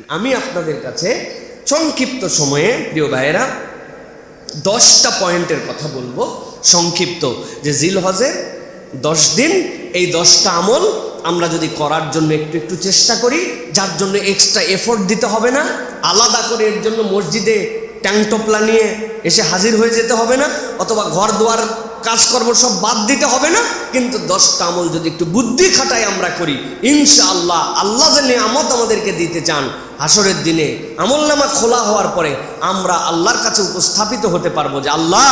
আমি আপনাদের কাছে সংক্ষিপ্ত সময়ে প্রিয় ভাইয়েরা 10টা পয়েন্টের কথা বলবো, সংক্ষিপ্ত, যে জিলহজের 10 দিন, এই 10টা আমল আমরা যদি করার জন্য একটু একটু চেষ্টা করি, যার জন্য এক্সট্রা এফোর্ট দিতে হবে না, আলাদা করে এর জন্য মসজিদে ট্যাংটপলা নিয়ে এসে হাজির হয়ে যেতে হবে না, অথবা ঘর দুয়ার কাজকর্ম সব বাদ দিতে হবে না, কিন্তু 10টা আমল যদি একটু বুদ্ধি খাটাই আমরা করি, ইনশাআল্লাহ আল্লাহ যে নিয়ামত আমাদেরকে দিতে চান, হাসরের দিনে আমলনামা খোলা হওয়ার পরে আমরা আল্লাহর কাছে উপস্থাপিত হতে পারবো যে আল্লাহ,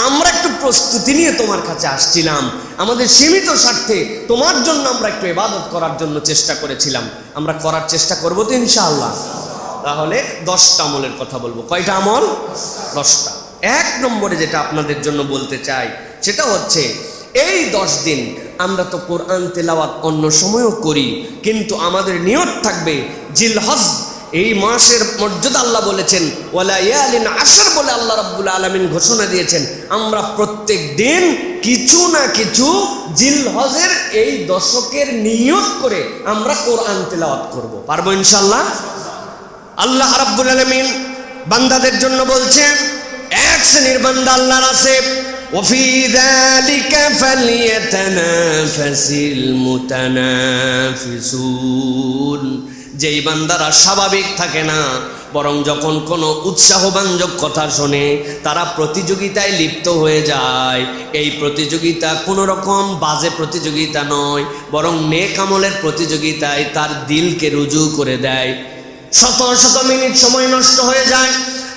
আমরা একটু প্রস্তুতি নিয়ে তোমার কাছে আসছিলাম, আমাদের সীমিত স্বার্থে তোমার জন্য আমরা একটু ইবাদত করার জন্য চেষ্টা করেছিলাম, আমরা করার চেষ্টা করবো তো ইনশাআল্লাহ। তাহলে 10টা আমলের কথা বলবো। কয়টা আমল? 10টা। 1 নম্বরে যেটা আপনাদের জন্য বলতে চাই সেটা হচ্ছে, এই 10 দিন আমরা তো কোরআন তেলাওয়াত অন্য সময়ও করি, কিন্তু আমাদের নিয়ত থাকবে জিলহজ, এই মাসের মর্যাদা আল্লাহ বলেছেন ওয়ালা ইয়ালিন আশর বলে আল্লাহ রাব্বুল আলামিন ঘোষণা দিয়েছেন, আমরা প্রত্যেক দিন কিছু না কিছু জিলহজের এই দশকের নিয়ত করে আমরা কোরআন তেলাওয়াত করব। পারবো ইনশাআল্লাহ? আল্লাহ রাব্বুল আলামিন বান্দাদের জন্য বলছেন, এক শ্রেণীর বান্দা আল্লাহর আছে, ওয়াফি যালিকা ফালইয়াতানাফাসিল মুতানাফিসুন, যেই বান্দারা স্বাভাবিক থাকে না, বরং যখন কোনো উৎসাহবাঞ্জক কথা শোনে তারা প্রতিযোগিতায় লিপ্ত হয়ে যায়। এই প্রতিযোগিতা কোনো রকম বাজে প্রতিযোগিতা নয়, বরং নেক আমলের প্রতিযোগিতায় তার দিলকে রুজু করে দেয়। শত শত মিনিট সময় নষ্ট হয়ে যায়।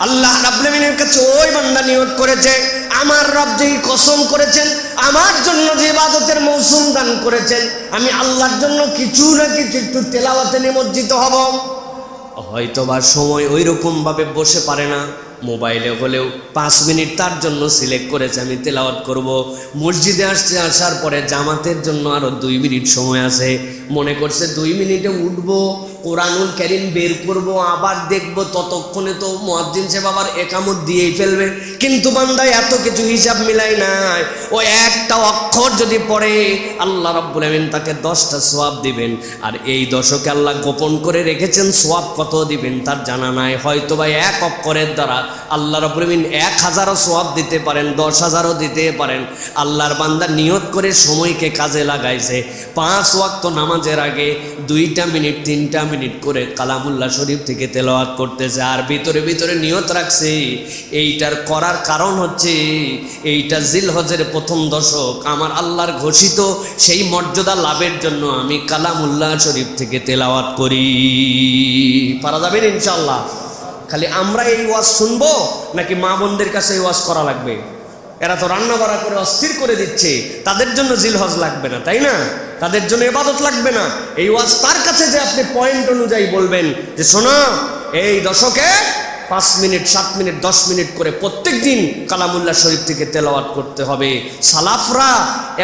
আল্লাহ রাব্বুল আলামিনের কাছে ওই বান্দা নিয়ত করেছে, আমার রব যেই কসম করেছেন, আমার জন্য যে ইবাদতের মৌসুম দান করেছেন, আমি আল্লাহর জন্য কিছু না কিছু একটু তেলাওয়াতে নিমজ্জিত হব। হয়তোবা সময় ওই রকম ভাবে বসে পারে না, মোবাইলে হলেও 5 মিনিট তার জন্য সিলেক্ট করেছে আমি তেলাওয়াত করব। মসজিদে আসার পরে জামাতের জন্য আরো 2 মিনিট সময় আছে, মনে করছে 2 মিনিটে উঠবো, কোরআনুল কারীম বের করব, আবার দেখব, ততক্ষণে তো মুয়াজ্জিন সাহেব আবার একামত দিয়েই ফেলবে। কিন্তু বান্দা এত কিছু হিসাব মিলাই নাই, ও একটা অক্ষর যদি পড়ে আল্লাহ রাব্বুল আলামিন তাকে 10টা সওয়াব দিবেন। আর এই দশকে আল্লাহ গোপন করে রেখেছেন সওয়াব কত দিবেন তার জানা নাই। হয়তো বা এক অক্ষরের দ্বারা আল্লাহ রাব্বুল আলামিন 1000ও সওয়াব দিতে পারেন, 10,000ও দিতে পারেন। আল্লাহর বান্দা নিয়ত করে সময়কে কাজে লাগাইছে, 5 ওয়াক্ত নামাজের আগে 2টা মিনিট 3টা মিনিট করে কালামুল্লাহ শরীফ থেকে তেলাওয়াত করতেছে, আর ভিতরে ভিতরে নিয়ত রাখছে। এইটার করার কারণ হচ্ছে, এইটা জিলহজের প্রথম দশক, আমার আল্লাহর ঘোষিত সেই মর্যাদা লাভের জন্য আমি কালামুল্লাহ শরীফ থেকে তেলাওয়াত করি। পারা যাবেন ইনশাআল্লাহ? খালি আমরা এই ওয়াজ শুনবো নাকি মা বোনদের কাছে এই ওয়াজ করা লাগবে? এরা তো রান্না বাড়া করে অস্থির করে দিচ্ছে, তাদের জন্য জিলহজ লাগবে না, তাই না? তাদের জন্য ইবাদত লাগবে না। এই ওয়াজ তার কাছে যে আপনি পয়েন্ট অনুযায়ী বলবেন যে শোনো, এই দশকে 5 মিনিট 7 মিনিট 10 মিনিট করে প্রত্যেক দিন কালামুল্লাহ শরীফ থেকে তেলাওয়াত করতে হবে। সালাফরা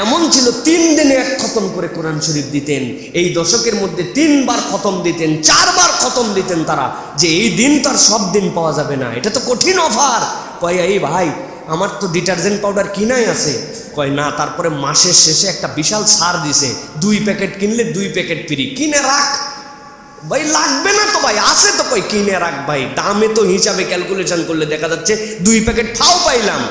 এমন ছিল 3 দিনে 1 খতম করে কোরআন শরীফ দিতেন, এই দশকের মধ্যে 3 বার খতম দিতেন, 4 বার খতম দিতেন তারা। যে এই দিন তার সব দিন পাওয়া যাবে না, এটা তো কঠিন অফার। কয় এই ভাই, আমার তো ডিটারজেন্ট পাউডার কিনাই আছে। কয় না, তারপরে মাসের শেষে একটা বিশাল ছাড় দিছে, 2 প্যাকেট কিনলে 2 প্যাকেট ফ্রি, কিনে রাখ। ভাই লাগবে না তো ভাই, আছে তো, কই কিনে রাখ ভাই। দামে তো হিসাবে ক্যালকুলেশন করলে দেখা যাচ্ছে 2 প্যাকেট ফাও পাইলাম।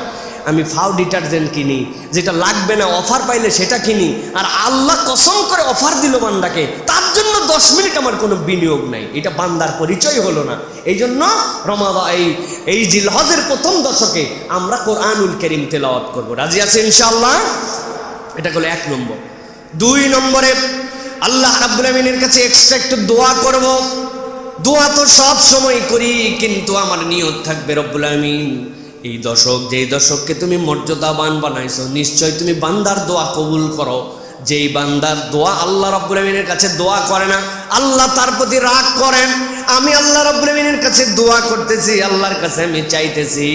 আমি ফাও ডিটারজেন্ট কিনি, যেটা লাগবে না অফার পাইলে সেটা কিনি। আর আল্লাহ কসম করে অফার দিল বান্দাকে, তার জন্য 10 মিনিট আমার কোনো বিনিয়োগ নাই। এটা বান্দার পরিচয় হলো না। এই জন্য এই জিলহজের প্রথম দশকে আমরা কোরআনুল কারীম তেলাওয়াত করব। রাজি আছে ইনশাআল্লাহ? এটা হলো 1 নম্বর। 2 নম্বরে আল্লাহ রাব্বুল আলামিনের কাছে এক্সট্রা একটু দোয়া করব। দোয়া তো সব সময় করি, কিন্তু আমার নিয়ত থাকবে রব্বুল আলামিন এই দশক, যেই দশককে তুমি মর্যাদাবান বানাইছো, নিশ্চয় তুমি বান্দার দোয়া কবুল করো। যেই বান্দার দোয়া আল্লাহ রাব্বুল আলামিনের কাছে দোয়া করে না, আল্লাহ তার প্রতি রাগ করেন। আমি আল্লাহ রাব্বুল আলামিনের কাছে দোয়া করতেছি, আল্লাহর কাছে আমি চাইতেছি,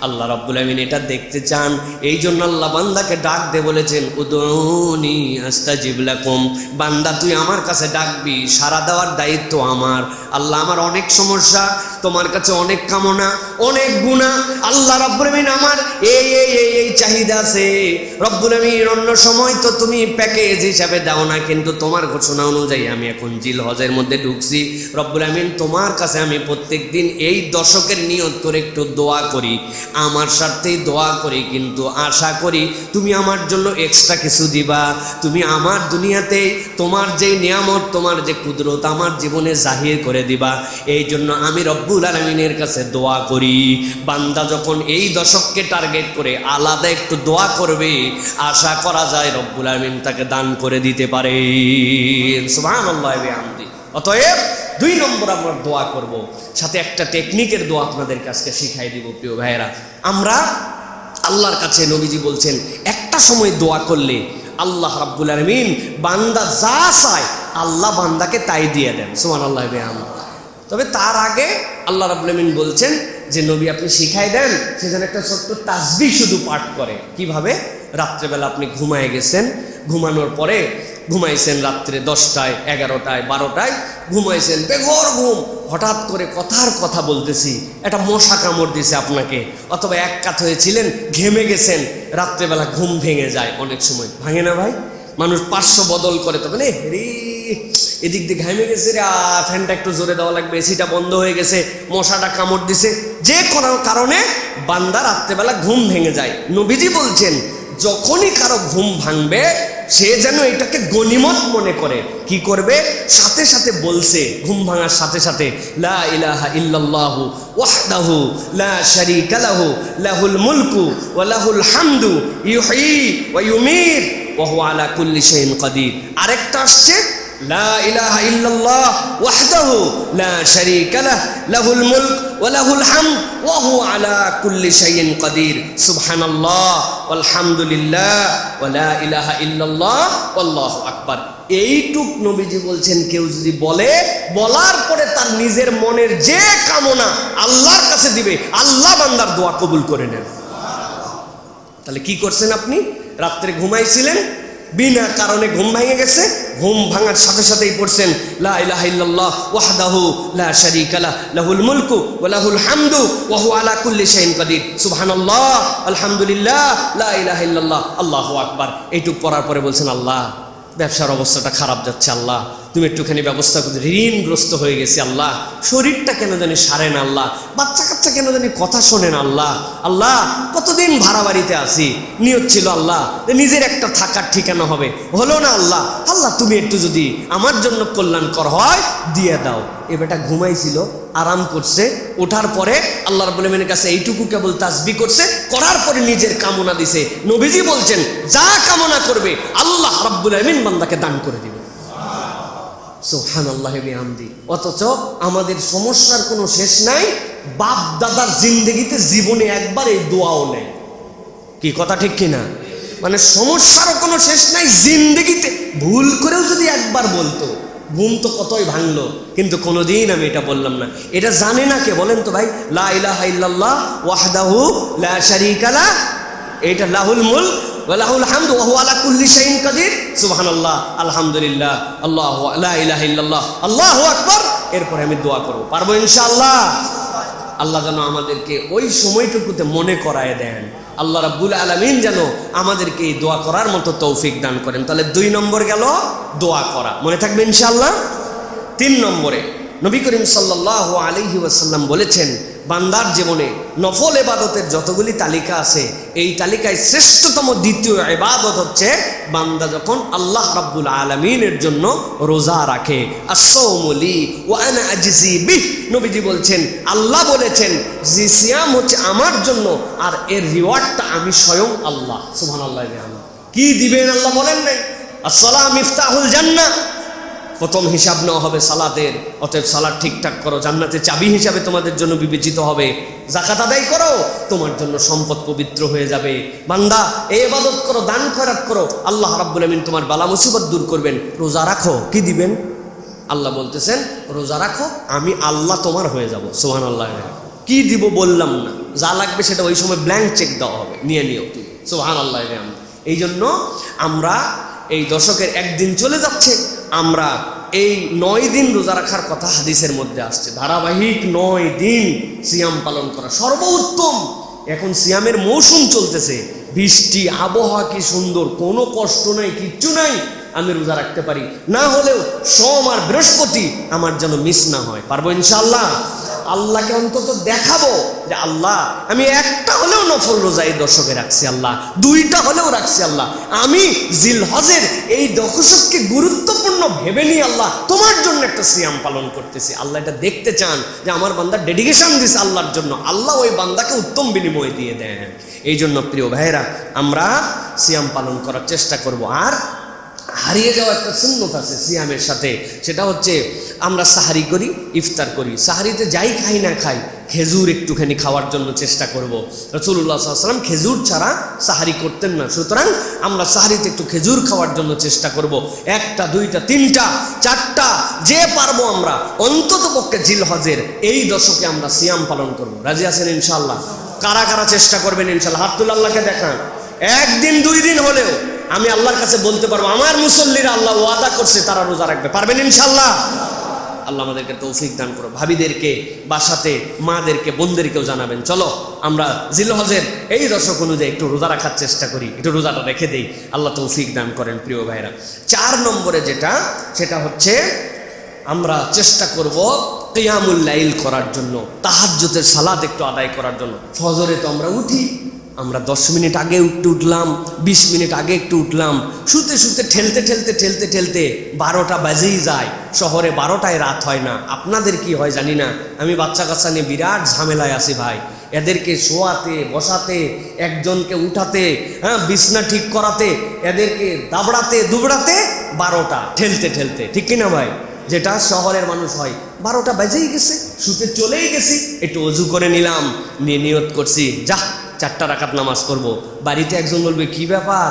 আল্লাহ রাব্বুল আলামিন এটা দেখতে চান। এই জন্য আল্লাহ বান্দাকে ডাক দিয়ে বলেছেন, উদউনি আস্তাজিব লাকুম, বান্দা তুই আমার কাছে ডাকবি, সারা দেওয়ার দায়িত্ব আমার। আল্লাহ আমার অনেক সমস্যা, তোমার কাছে অনেক কামনা, অনেক গুনাহ। আল্লাহ রাব্বুল আমিন আমার এই চাহিদা আছে। রব্বুল আমিন অন্য সময় তো তুমি প্যাকেজ হিসাবে দাও না, কিন্তু তোমার ঘোষণা অনুযায়ী আমি এখন জিল হজের মধ্যে ঢুকছি। রব্বুল আমিন তোমার কাছে আমি প্রত্যেক দিন এই দশকের নিয়ত করে একটু দোয়া করি, আমার স্বার্থেই দোয়া করি, কিন্তু আশা করি তুমি আমার জন্য এক্সট্রা কিছু দিবা। তুমি আমার দুনিয়াতে তোমার যে নিয়ামত, তোমার যে কুদরত আমার জীবনে জাহির করে দিবা। এই জন্য আমি রব্বুল আলামিনের কাছে দোয়া করি। বান্দা যখন এই দশককে টার্গেট করে আলাদা একটু দোয়া করবে, আশা করা যায় রব্বুল আলামিন তাকে দান করে দিতে পারে। সুবহানাল্লাহি ওয়া বিহামদি। অতএব 2 নম্বর আমরা দোয়া করব, সাথে একটা টেকনিকের দোয়া আপনাদের কাছে শিখাই দিব। প্রিয় ভাইয়েরা, আমরা আল্লাহর কাছে, নবীজি বলছেন একটা সময় দোয়া করলে আল্লাহ রাব্বুল আলামিন বান্দা যা চায় আল্লাহ বান্দাকে তাই দিয়ে দেন। সুবহানাল্লাহি ওয়া বিহামদি। তবে তার আগে আল্লাহ রাব্বুল আলামিন বলছেন যে নবী আপনি শিখাই দেন সেজন্য একটা ছোট্ট তাসবিহ শুধু পাঠ করে। কিভাবে? রাত্রেবেলা আপনি ঘুমায় গেছেন, ঘুমানোর পরে ঘুমাইছেন রাত্রে 10টায়, 11টায়, 12টায় ঘুমাইছেন, বেঘর ঘুম। হঠাৎ করে কথার কথা বলতেছি, একটা মশা কামড় দিছে আপনাকে, অথবা এক কাত হয়েছিলেন, ঘেমে গেছেন, রাত্রেবেলা ঘুম ভেঙে যায়। অনেক সময় ভাঙে না ভাই? মানুষ পার্শ্ব বদল করে, তবে রে এদিক দিয়ে ঘেমে গেছে রে, ফ্যানটা একটু জোরে দেওয়া লাগবে, এসিটা বন্ধ হয়ে গেছে, মশাটা কামড় দিছে, যে কোনো কারণে বান্দা রাত্রেবেলা ঘুম ভেঙে যায়। নবীজি বলছেন যখনই কারো ঘুম ভাঙবে সে যেন এটাকে গনিমত মনে করে। কি করবে? সাথে সাথে বলছে, ঘুম ভাঙার সাথে সাথে, লা ইলাহা ইল্লাল্লাহু ওয়াহদাহু লা শারীকা লাহু লাহুল মুলকু ওয়া লাহুল হামদু ইউহয়ী ওয়া ইউমীত ওয়া হুয়া আলা কুল্লি শাইইন কাদির। আরেকটা আসছে, লা ইলাহা ইল্লাল্লাহ ওয়াহদাহু লা শারীকা লাহু লাহুল মুলক ওয়া লাহুল হামদ ওয়া হুয়া আলা কুল্লি শাইইন কাদির। সুবহানাল্লাহ ওয়ালহামদুলিল্লাহ ওয়া লা ইলাহা ইল্লাল্লাহ ওয়াল্লাহু আকবার। এইটুক নবীজি বলছেন কেউ যদি বলে, বলার পরে তার নিজের মনের যে কামনা আল্লাহর কাছে দিবে, আল্লাহ বান্দার দোয়া কবুল করে নেন। তাহলে কি করছেন আপনি? রাত্রে ঘুমাইছিলেন, বিনা কারণে ঘুম ভেঙে গেছে, ঘুম ভাঙার সাথে সাথেই পড়ছেন লা ইলাহা ইল্লাল্লাহ ওয়াহদাহু লা শারীকা লাহু লাহুল মুলকু ওয়া লাহুল হামদু ওয়া হুয়া আলা কুল্লি শাইইন কাদির। সুবহানাল্লাহ আলহামদুলিল্লাহ লা ইলাহা ইল্লাল্লাহ আল্লাহু আকবার। এইটুক পড়ার পরে বলছেন, আল্লাহ ব্যবসার অবস্থাটা খারাপ যাচ্ছে, আল্লাহ তুমি একটুখানি ব্যবস্থা করে, ঋণগ্রস্ত হয়ে গেছি, আল্লাহ শরীরটা কেন জানি সারে না, আল্লাহ বাচ্চা কাচ্চা কেন জানি কথা শোনে না, আল্লাহ আল্লাহ কতদিন ভাড়া বাড়িতে আসি, নিয়ত ছিল আল্লাহ নিজের একটা থাকার ঠিকানা হবে, হলো না, আল্লাহ আল্লাহ তুমি একটু যদি আমার জন্য কল্যাণকর হয় দিয়ে দাও। এ বেটা ঘুমাইছিল, আরাম করছে, ওঠার পরে আল্লাহ রাব্বুল আমিনের কাছে এইটুকু কেবল তাসবিহ করছে, করার পরে নিজের কামনা দিছে। নবীজি বলছেন যা কামনা করবে আল্লাহ রাব্বুল আমিন বান্দাকে দান করে দিবে। সুবহানাল্লাহি ওয়া বিহামদি। অথচ আমাদের সমস্যার কোনো শেষ নাই। বাপ দাদার জিন্দেগিতে জীবনে একবার এই দোয়াও নেই। কি কথা ঠিক কিনা? মানে সমস্যারও কোনো শেষ নাই, জিন্দেগিতে ভুল করেও যদি একবার বলতো, ঘুম তো কতই ভাঙলো, কিন্তু কোনোদিন আমি এটা বললাম না। এটা জানে না কে বলেন তো ভাই? লা ইলাহা ইল্লাল্লাহ ওয়াহদাহু লা শারীকা লাহু, এটা লাহুল মুলক ওয়া লাহুল হামদু ওয়া হুয়া আলা কুল্লি শাইইন কাদির। সুবহানাল্লাহ আলহামদুলিল্লাহ আল্লাহু লা ইলাহা ইল্লাল্লাহ আল্লাহু আকবার। এরপরে আমি দোয়া করব, পারবো ইনশাআল্লাহ। আল্লাহ যেন আমাদেরকে ওই সময়টুকুতে মনে করায় দেন। আল্লাহ রাব্বুল আলামিন যেন আমাদেরকে এই দোয়া করার মতো তৌফিক দান করেন। তাহলে 2 নম্বর গেল দোয়া করা, মনে থাকবে ইনশাআল্লাহ। 3 নম্বরে নবী করিম সাল্লাল্লাহু আলাইহি ওয়াসাল্লাম বলেছেন, বান্দার জীবনে নফল ইবাদতের যতগুলি তালিকা আছে, এই তালিকায় শ্রেষ্ঠতম দ্বিতীয় ইবাদত হচ্ছে বান্দা যখন আল্লাহ রাব্বুল আলামিনের জন্য রোজা রাখে। as-sawmu li ওয়া আনা আজজি বিহ। নবীজি বলছেন, আল্লাহ বলেছেন যে সিয়াম হচ্ছে আমার জন্য, আর এর রিওয়ার্ডটা আমি স্বয়ং আল্লাহ। সুবহানাল্লাহ। কি দিবেন আল্লাহ বলেন নাই? as-সালাম মিফতাহুল জান্নাহ। প্রথম হিসাব নেওয়া হবে সালাতের। অতএব সালাত ঠিকঠাক করো, জান্নাতের চাবি হিসাবে তোমাদের জন্য বিবেচিত হবে। যাকাত আদায় করো, তোমার জন্য সম্পদ পবিত্র হয়ে যাবে। বান্দা এই ইবাদত করো, দান খয়রাত করো, আল্লাহ রাব্বুল আমিন তোমার বালা মুসিবত দূর করবেন। রোজা রাখো, কি দিবেন? আল্লাহ বলতেছেন রোজা রাখো, আমি আল্লাহ তোমার হয়ে যাব। সুবহানাল্লাহ। কি দিব বললাম না, যা লাগবে সেটা ওই সময় ব্ল্যাঙ্ক চেক দেওয়া হবে, নিয়ে নিও তুমি। সুবহানাল্লাহ। এই জন্য আমরা এই দশকের একদিন চলে যাচ্ছে, আমরা এই 9 দিন রোজা রাখার কথা হাদিসের মধ্যে আসছে, ধারাবাহিক 9 দিন সিয়াম পালন করা সর্বোত্তম। এখন সিয়ামের মৌসুম চলতেছে, বৃষ্টি আবহাওয়া কি সুন্দর, কোনো কষ্ট নাই, কিচ্ছু নাই, আমি রোজা রাখতে পারি। না হলেও সোম আর বৃহস্পতি আমার যেন মিস না হয়। পারবো ইনশাআল্লাহ। আল্লাহকে অন্তত দেখাবো যে আল্লাহ আমি একটা হলেও নফল রোজা এই দশকে রাখছি, আল্লাহ 2টা হলেও রাখছি, আল্লাহ আমি জিলহজের এই দশককে গুরুত্বপূর্ণ ভেবে নিয়ে আল্লাহ তোমার জন্য একটা সিয়াম পালন করতেছি। আল্লাহ এটা দেখতে চান যে আমার বান্দা ডেডিকেশন দিছে আল্লাহর জন্য, আল্লাহ ওই বান্দাকে উত্তম বিনিময় দিয়ে দেন। এই জন্য প্রিয় ভাইয়েরা আমরা সিয়াম পালন করার চেষ্টা করব। আর হারিয়ে যাওয়া একটা সুন্নত আছে সিয়ামের সাথে, সেটা হচ্ছে আমরা সাহারি করি, ইফতার করি। সাহারিতে যাই খাই না খাই, খেজুর একটুখানি খাওয়ার জন্য চেষ্টা করব। রাসূলুল্লাহ সাল্লাল্লাহু আলাইহি ওয়াসাল্লাম খেজুর ছাড়া সাহারি করতেন না, সুতরাং আমরা সাহারিতে একটু খেজুর খাওয়ার জন্য চেষ্টা করব। 1টা 2টা 3টা 4টা যে পারবো আমরা অন্তত পক্ষে জিলহজের এই দশকে আমরা সিয়াম পালন করব। রাজি আছেন ইনশাআল্লাহ? কারা কারা চেষ্টা করবেন ইনশাআল্লাহ? হাত তুলে আল্লাহকে দেখান। 1 দিন 2 দিন হলেও আমি আল্লাহর কাছে বলতে পারবো আমার মুসল্লিরা আল্লাহ ওয়াদা করছে তারা রোজা রাখবে। পারবেন ইনশাআল্লাহ? আল্লাহ আমাদেরকে তৌফিক দান করো। ভাবিদেরকে, বাসাতে মাদেরকে, বোনদেরকেও জানাবেন, চলো আমরা জিলহজের এই দশক অনুযায়ী একটু রোজা রাখার চেষ্টা করি, একটু রোজাটা রেখে দেই। আল্লাহ তৌফিক দান করেন। প্রিয় ভাইরা, 4 নম্বরে যেটা, সেটা হচ্ছে আমরা চেষ্টা করব কিয়ামুল লাইল করার জন্য, তাহাজ্জুদের সালাত একটু আদায় করার জন্য। ফজরে তো আমরা উঠি, আমরা 10 মিনিট আগে একটু উঠলাম, 20 মিনিট আগে একটু উঠলাম, শুতে শুতে ঠেলতে ঠেলতে ঠেলতে ঠেলতে 12টা বাজেই যায়। শহরে 12টায় রাত হয় না, আপনাদের কি হয় জানি না। আমি বাচ্চা কাচ্চা নিয়ে বিরাট ঝামেলায় আছি ভাই। এদেরকে শোয়াতে বসাতে, একজনকে উঠাতে, বিছনা ঠিক করাতে, এদেরকে দাবড়াতে দুবড়াতে 12টা ঠেলতে ঠেলতে, ঠিক কিনা ভাই? যেটা শহরের মানুষ হয়, 12টা বাজেই গেছে, শুতে চলেই গেছি, একটু অজু করে নিলাম, নিয়ে নিয়ত করছি যা 4টা রাকাত নামাজ পড়বো। বাড়িতে একজন বলবে কি ব্যাপার,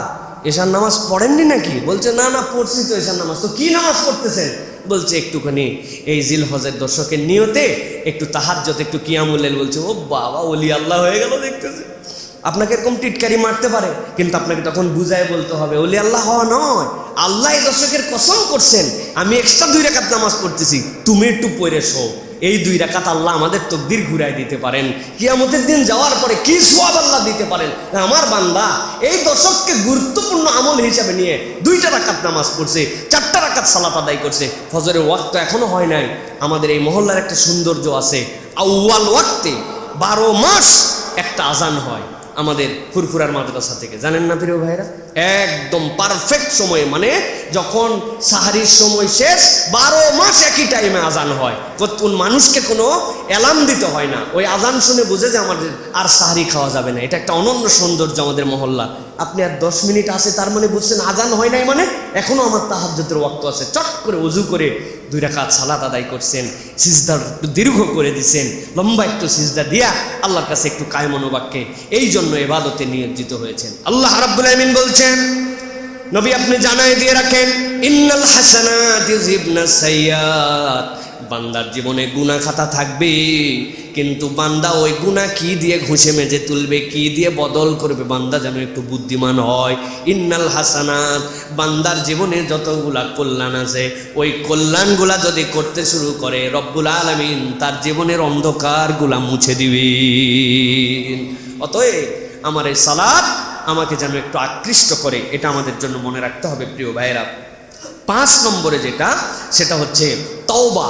এশার নামাজ পড়েননি নাকি? বলছে না না পড়ছি তো এশার নামাজ। তো কি নামাজ পড়তেছেন? বলছে একটুখানি এই জিলহজের দশকের নিয়তে একটু তাহাজ্জুদ, একটু কিয়ামুল লাইল। বলছে ও বাবা, ওলি আল্লাহ হয়ে গেল দেখতেছে। আপনাকে এরকম টিটকারি মারতে পারে, কিন্তু আপনাকে তখন বুঝায় বলতে হবে ওলি আল্লাহ হওয়া নয়, আল্লাহ এই দশকের কসম করছেন আমি এক্সট্রা 2 রাকাত নামাজ পড়তেছি, তুমি একটু পড়ে শো। এই 2 রাকাত আল্লাহ আমাদের তকদির ঘুরাই দিতে পারেন। কিয়ামতের দিন যাওয়ার পরে কি সওয়াব আল্লাহ দিতে পারেন। আমার বান্দা এই দশককে গুরুত্বপূর্ণ আমল হিসাবে নিয়ে 2টা রাকাত নামাজ পড়ছে, 4টা রাকাত সালাত আদায় করছে। ফজরের ওয়াক্ত এখনো হয় নাই। আমাদের এই মহল্লার একটা সৌন্দর্য আছে, আউয়াল ওয়াক্তে 12 মাস একটা আজান হয় আমাদের ফুরফুরার মাদ্রাসা থেকে, জানেন না প্রিয় ভাইরা? একদম পারফেক্ট সময়ে, মানে যখন সাহারির সময় শেষ 12 মাস একই টাইমে আজান হয়। কোন মানুষকে কোনো অ্যালার্ম দিতে হয় না, ওই আজান শুনে বুঝে যে আমাদের আর সাহারি খাওয়া যাবে না। এটা একটা অনন্য সৌন্দর্য আমাদের মহল্লা। আপনি আর 10 মিনিট আছে, তার মানে বুঝছেন আজান হয় নাই, মানে এখনো আমার তাহাজ্জুদের ওয়াক্ত আছে। চট করে ওযু করে 2 রাকাত সালাত আদায় করছেন, সিজদা একটু দীর্ঘ করে দিছেন, লম্বা একটু সিজদা দিয়া আল্লাহর কাছে একটু কায়মনোবাক্যে এই জন্য ইবাদতে নিয়োজিত হয়েছেন। আল্লাহ রাব্বুল আলামিন বলছেন, নবী আপনি জানাই দিয়ে রাখেন, ইন্নাল হাসানাতি ইউযহিবনাস সাইয়্যাত। বান্দার জীবনে গুনাহ খাতা থাকবে, কিন্তু বান্দা ওই গুনাহ কি দিয়ে ঘুষে মেজে তুলবে, কি দিয়ে বদল করবে, বান্দা যেন একটু বুদ্ধিমান হয়। ইন্নাল হাসানাত, বান্দার জীবনে যতগুলা কল্যাণ আছে, ওই কল্যাণগুলা যদি করতে শুরু করে রব্বুল আলামিন তার জীবনের অন্ধকারগুলা মুছে দিবেন। অতএব আমার এই সালাত আমাকে যেন একটু আকৃষ্ট করে, এটা আমাদের জন্য মনে রাখতে হবে প্রিয় ভাইয়েরা। 5 নম্বরে যেটা, সেটা হচ্ছে তওবা।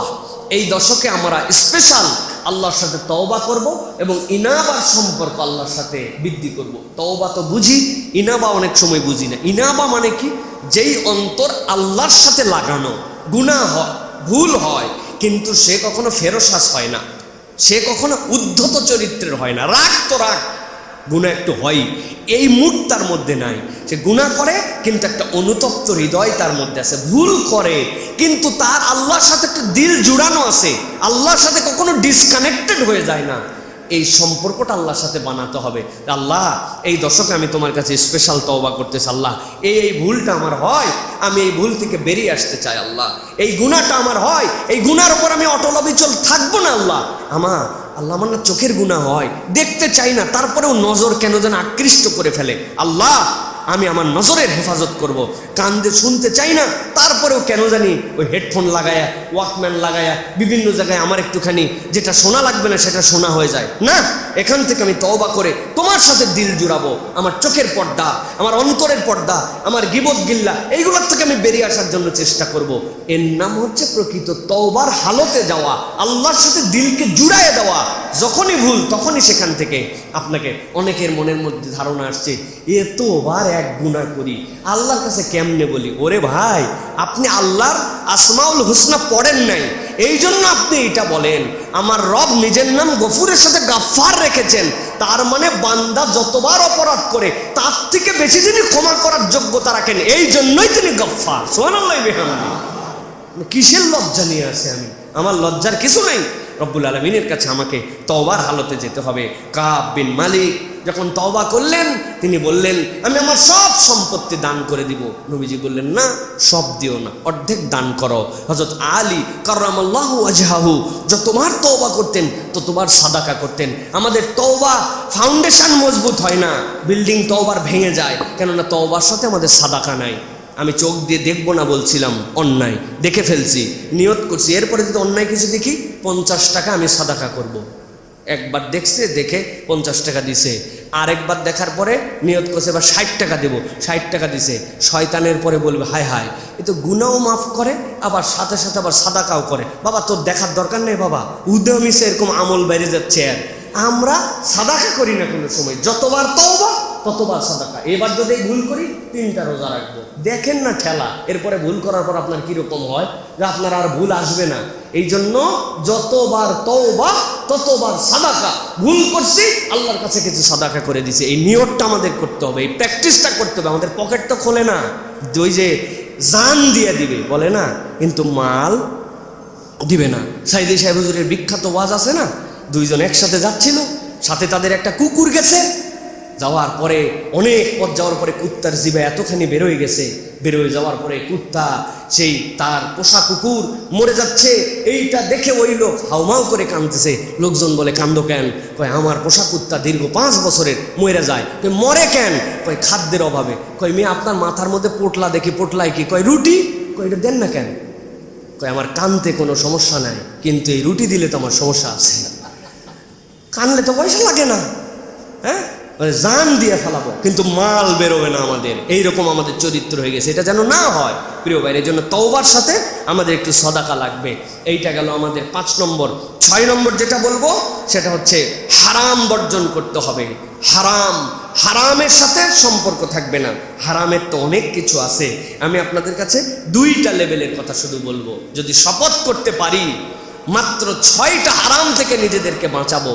এই দশকে আমরা স্পেশাল আল্লাহর সাথে তওবা করব এবং ইনাবার সম্পর্ক আল্লাহর সাথে বৃদ্ধি করব। তওবা তো বুঝি, ইনাবা অনেক সময় বুঝি না। ইনাবা মানে কি? যেই অন্তর আল্লাহর সাথে লাগানো, গুনাহ হয়, ভুল হয়, কিন্তু সে কখনো ফেরসাস হয় না, সে কখনো উদ্ধত চরিত্রের হয় না। রাগ তো রাগ, গুনাহ একটু হয়, এই মুড তার মধ্যে নাই। সে গুনাহ করে কিন্তু একটা অনুতপ্ত হৃদয় তার মধ্যে আছে। ভুল করে কিন্তু তার আল্লাহর সাথে একটা দিল জুড়ানো আছে, আল্লাহর সাথে কখনো ডিসকানেক্টেড হয়ে যায় না। এই সম্পর্কটা আল্লাহর সাথে বানাতে হবে। আল্লাহ এই দশকে আমি তোমার কাছে স্পেশাল তওবা করতেছি। আল্লাহ এই ভুলটা আমার হয়, আমি এই ভুল থেকে বেরিয়ে আসতে চাই। আল্লাহ এই গুনাহটা আমার হয়, এই গুনার উপর আমি অটল অবিচল থাকবো না। আল্লাহ আমার না চোখের গুনাহ হয়, দেখতে চাই না, তারপরেও নজর কেন যেন আকৃষ্ট করে ফেলে। আল্লাহ আমি আমার নজরের হেফাজত করব। কান দিয়ে শুনতে চাই না, তারপরেও কেন জানি ওই হেডফোন লাগায়া, ওয়াকম্যান লাগায়া বিভিন্ন জায়গায় আমার একটুখানি যেটা শোনা লাগবে না সেটা শোনা হয়ে যায়। না, এখান থেকে আমি তওবা করে তোমার সাথে দিল জুড়াবো। আমার চোখের পর্দা, আমার অন্তরের পর্দা, আমার গিবত গিল্লা, এইগুলোর থেকে আমি বেরিয়ে আসার জন্য চেষ্টা করব। এর নাম হচ্ছে প্রকৃত তওবার হালতে যাওয়া, আল্লাহর সাথে দিলকে জুড়ায় দেওয়া। যখনই ভুল তখনই সেখান থেকে আপনাকে, অনেকের মনের মধ্যে ধারণা আসছে এতবার এক গুনাহ করি, আল্লাহর কাছে কেমনে বলি? ওরে ভাই, আপনি আল্লাহর আসমাউল হুসনা পড়েন নাই, এই জন্য আপনি এটা বলেন। আমার রব নিজের নাম গফুরের সাথে গাফফার রেখেছেন, তার মানে বান্দা যতবার অপরাধ করে তার থেকে বেশি যিনি ক্ষমা করার যোগ্যতা রাখেন, এই জন্যই তিনি গফফার। সুবহানাল্লাহ বিহামদিহি। কিসের লজ্জা নিয়ে আসে আমি? আমার লজ্জার কিছু নেই। রব্বুল আলামিনের কাছে আমাকে তওবার হালতে যেতে হবে। কাব বিন মালিক যখন তওবা করলেন, তিনি বললেন আমি আমার সব সম্পত্তি দান করে দিব। নবীজি বললেন না, সব দিও না, অর্ধেক দান করো। হযরত আলী কাররামাল্লাহু ওয়াজহাহু যতবার তওবা করতেন ততবার সাদাকা করতেন। আমাদের তওবা ফাউন্ডেশন মজবুত হয় না, বিল্ডিং তওবার ভেঙে যায়, কেননা তওবার সাথে আমাদের সাদাকা নাই। আমি চোখ দিয়ে দেখবো না বলছিলাম, অন্যায় দেখে ফেলছি, নিয়ত করছি, এরপরে যদি অন্যায় কিছু দেখি 50 টাকা আমি সাদাকা করব। একবার দেখছে, দেখে 50 টাকা দিছে। আরেকবার দেখার পরে নিয়ত করছে এবার 60 টাকা দেবো, 60 টাকা দিছে। শয়তানের পরে বলবে হায় হায়, এ তো গুনাও মাফ করে আবার সাথে সাথে আবার সাদাকাও করে। বাবা তোর দেখার দরকার নেই বাবা, উদ্যমিসে এরকম আমল বেড়ে যাচ্ছে। আর আমরা সাদাকা করি না কোনো সময়, যতবার তওবা ততবার সাদাকা। এবার যদি ভুল করি 3টা রোজা রাখবো। দেখেন না খেলা, এরপরে ভুল করার পর আপনার কিরকম হয়, যে আপনার আর ভুল আসবে না। এই জন্য যতবার তওবা ততবার সাদাকা। ভুল করছি, আল্লাহর কাছে কিছু সাদাকা করে দিছে, এই নিয়তটা আমাদের করতে হবে, এই প্র্যাকটিসটা করতে হবে। আমাদের পকেট তো খোলে না, ওই যে জান দিয়ে দিবে বলে না, কিন্তু মাল দিবে না। সাইদি সাহেব হুজুরের বিখ্যাত ওয়াজ আছে না, 2 জন একসাথে যাচ্ছিল, সাথে তাদের একটা কুকুর গেছে। যাওয়ার পরে অনেক পথ যাওয়ার পরে কুত্তার জিভে এতখানি বেরোয় গেছে, বেরোয় যাওয়ার পরে কুত্তা, সেই তার পোষা কুকুর মরে যাচ্ছে, এইটা দেখে ওই লোক হাউমাউ করে কাঁদতেছে। লোকজন বলে কান্দো কেন? কয় আমার পোষা কুত্তা দীর্ঘ 5 বছরের মরে যায়। কয় মরে কেন? কয় খাদ্যের অভাবে। কয় মেয়ে আপনার মাথার মধ্যে পোটলা দেখি, পোটলায় কি? কয় রুটি। কয় এটা দেন না কেন? কয় আমার কানতে কোনো সমস্যা নাই, কিন্তু এই রুটি দিলে তো আমার সমস্যা আছে। কানলে তো পয়সা লাগে না, হ্যাঁ, জান দিয়ে ফেলাবো কিন্তু মাল বেরোবে না আমাদের। এইরকম আমাদের চরিত্র হয়ে গেছে, এটা যেন না হয় প্রিয় ভাই। এই জন্য তওবার সাথে আমাদের একটু সাদাকা লাগবে। এইটা গেল আমাদের 5 নম্বর। 6 নম্বর যেটা বলবো সেটা হচ্ছে হারাম বর্জন করতে হবে। হারাম, হারামের সাথে সম্পর্ক থাকবে না। হারামের তো অনেক কিছু আছে, আমি আপনাদের কাছে 2টা লেভেলের কথা শুধু বলবো। যদি শপথ করতে পারি মাত্র 6টা হারাম থেকে নিজেদেরকে বাঁচাবো।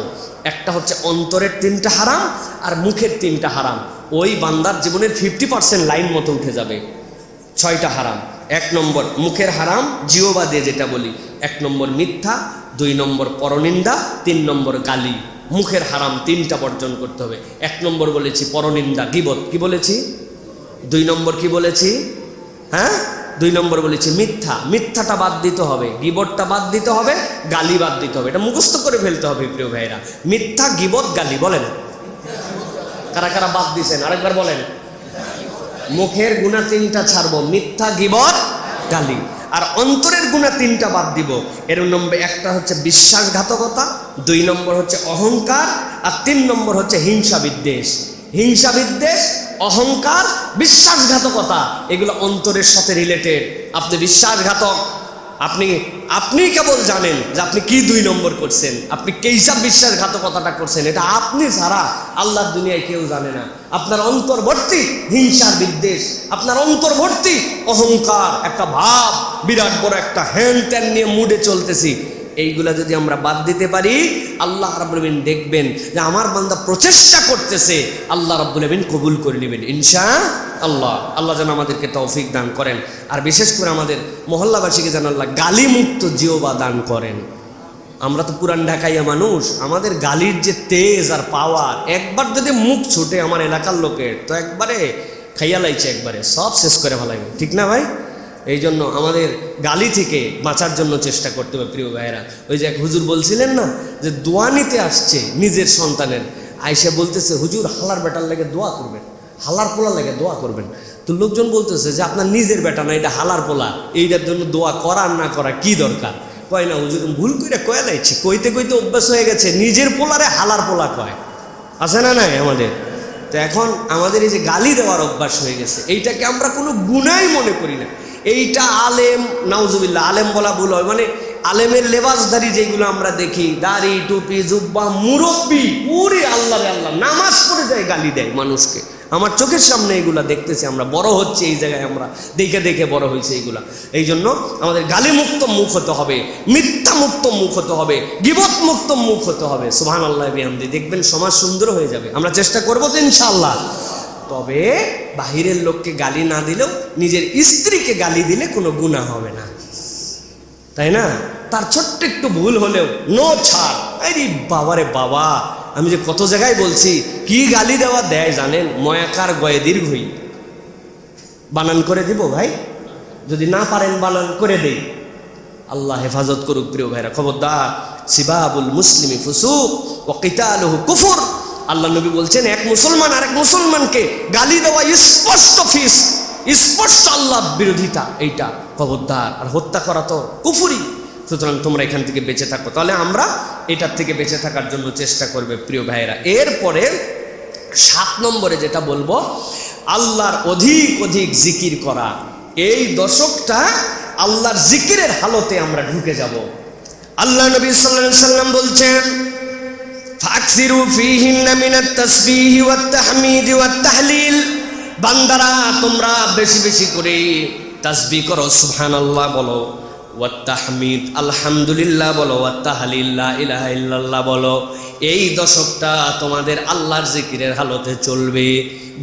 একটা হচ্ছে অন্তরের 3টা হারাম আর মুখের 3টা হারাম, ওই বান্দার জীবনের 50% লাইন মতো উঠে যাবে। 6টা হারাম। 1 নম্বর মুখের হারাম, জিহ্বা দিয়ে যেটা বলি। 1 নম্বর মিথ্যা, 2 নম্বর পরনিন্দা, 3 নম্বর গালি। মুখের হারাম 3টা বর্জন করতে হবে। 1 নম্বর বলেছি পরনিন্দা, গীবত। কি বলেছি? 2 নম্বর কি বলেছি? হ্যাঁ, 2 নম্বর বলেছি মিথ্যা। মিথ্যাটা বাদ দিতে হবে, গীবতটা বাদ দিতে হবে, গালি বাদ দিতে হবে। এটা মুখস্থ করে ফেলতে হবে প্রিয় ভাইরা। মিথ্যা, গীবত, গালি। বলেন কারা কারা বাদ দিছেন? আরেকবার বলেন। মুখের গুনাহ 3টা ছাড়বো, মিথ্যা, গীবত, গালি। আর অন্তরের গুনাহ 3টা বাদ দিব। এর নম্বর 1টা হচ্ছে বিশ্বাসঘাতকতা, 2 নম্বর হচ্ছে অহংকার, আর 3 নম্বর হচ্ছে হিংসা বিদ্বেষ। হিংসা বিদ্বেষ, অহংকার, বিশ্বাসঘাতকতা, এগুলো অন্তরের সাথে রিলেটেড। আপনি বিশ্বাসঘাতক, আপনি কেবল জানেন যে আপনি কি 2 নম্বর করছেন, আপনি কেইসব বিশ্বাসঘাতকতাটা করছেন, এটা আপনি ছাড়া আল্লাহর দুনিয়ায় কেউ জানে না। আপনার অন্তর্বর্তী হিংসার বিদ্বেষ, আপনার অন্তর্বর্তী অহংকার, একটা ভাব, বিরাট বড় একটা হ্যান ত্যান নিয়ে মুডে চলতেছি, এইগুলা যদি আমরা বাদ দিতে পারি, আল্লাহ রাব্বুল আমিন দেখবেন যে আমার বান্দা প্রচেষ্টা করতেছে, আল্লাহ রাব্বুল আমিন কবুল করে নেবেন ইনশাআল্লাহ। আল্লাহ যেন আমাদেরকে তৌফিক দান করেন। আর বিশেষ করে আমাদের মহল্লাবাসীকে যেন আল্লাহ গালিমুক্ত জিহ্বা দান করেন। আমরা তো পুরান ঢাকাইয়া মানুষ, আমাদের গালির যে তেজ আর পাওয়ার, একবার যদি মুখ ছুটে আমার এলাকার লোকের, তো একবারে খাইয়া লাইছে, একবারে সব শেষ করে ফেলাইবে, ঠিক না ভাই? এই জন্য আমাদের গালি থেকে বাঁচার জন্য চেষ্টা করতে হবে প্রিয় ভাইয়েরা। ওই যে এক হুজুর বলছিলেন না, যে দোয়া নিতে আসছে নিজের সন্তানের, আইসা বলতেছে হুজুর হালার বেটার লেগে দোয়া করবেন। হালার পোলা লাগে দোয়া করবেন। তো লোকজন বলতেছে যে আপনার নিজের বেটা না, এটা হালার পোলা, এইটার জন্য দোয়া করার না করা কি দরকার? কয় না হুজুর ভুল করে কয়ে লাইছি, কইতে কইতে অভ্যাস হয়ে গেছে, নিজের পোলারে হালার পোলা কয়, আছে না নাই আমাদের? তো এখন আমাদের এই যে গালি দেওয়ার অভ্যাস হয়ে গেছে, এইটাকে আমরা কোনো গুনাই মনে করি না। এইটা আলেম, নাউজুবিল্লাহ, আলেম বলা ভুল হয়, মানে আলেমের লেবাসধারী যেগুলো আমরা দেখি, দাড়ি টুপি জুব্বা মুরব্বি, ওরে আল্লাহ রে আল্লাহ, নামাজ পড়ে যায় গালি দেয় মানুষকে। আমার চোখের সামনে এগুলা দেখতেছি, আমরা বড় হচ্ছে এই জায়গায়, আমরা দেখে দেখে বড় হয়েছে এইগুলা। এই জন্য আমাদের গালি মুক্ত মুখ হতে হবে, মিথ্যা মুক্ত মুখ হতে হবে, গীবত মুক্ত মুখ হতে হবে। সুবহানাল্লাহ বিহামদি, দেখবেন সমাজ সুন্দর হয়ে যাবে। আমরা চেষ্টা করবো তো ইনশাআল্লাহ। তবে বাহিরের লোককে গালি না দিলেও নিজের স্ত্রীকে গালি দিলে কোনো গুনাহ হবে না, তাই না? তার ছোট্ট একটু ভুল হলেও নো ছাড়। আরে বাবারে বাবা, আমি যে কত জায়গায় বলছি, কি গালি দেওয়া দেয় জানেন? ময়াকার গয়ে দীর্ঘই, বানান করে দিব ভাই, যদি না পারেন বানান করে দেই। আল্লাহ হেফাজত করুক প্রিয় ভাইরা। খবরদার, সিবাবুল মুসলিমি ফুসুক ওয়া কিতালুহু কুফর। আল্লাহ নবী বলছেন, এক মুসলমান আরেক মুসলমানকে গালি দেওয়া স্পষ্ট ফিস, স্পষ্ট আল্লাহ বিরোধিতা, এইটা খবরদার। আর হত্যা করা তো কুফরি। সুতরাং তোমরা এখান থেকে বেঁচে থাকো। তাহলে আমরা এটার থেকে বেঁচে থাকার জন্য চেষ্টা করবে প্রিয় ভাইয়েরা। এরপরে 7 নম্বরে যেটা বলবো, আল্লাহর অধিক অধিক জিকির করা। এই দশকটা আল্লাহর জিকিরের হালতে আমরা ঢুকে যাব। আল্লাহ নবী সাল্লাল্লাহু আলাইহি ওয়াসাল্লাম বলছেন, ফাকসিরু ফীহিন্না মিনাত তাসবিহি ওয়াত তাহমিদি ওয়াত তাহলিল। বান্দারা তোমরা বেশি বেশি করে তাসবিহ করো, সুবহানাল্লাহ বলো, ওয়াত তাহমিদ আলহামদুলিল্লাহ বলো, ওয়াত তাহলিল লা ইলাহা ইল্লাল্লাহ বলো। এই দশকটা তোমাদের আল্লাহর জিকিরের হালতে চলবে।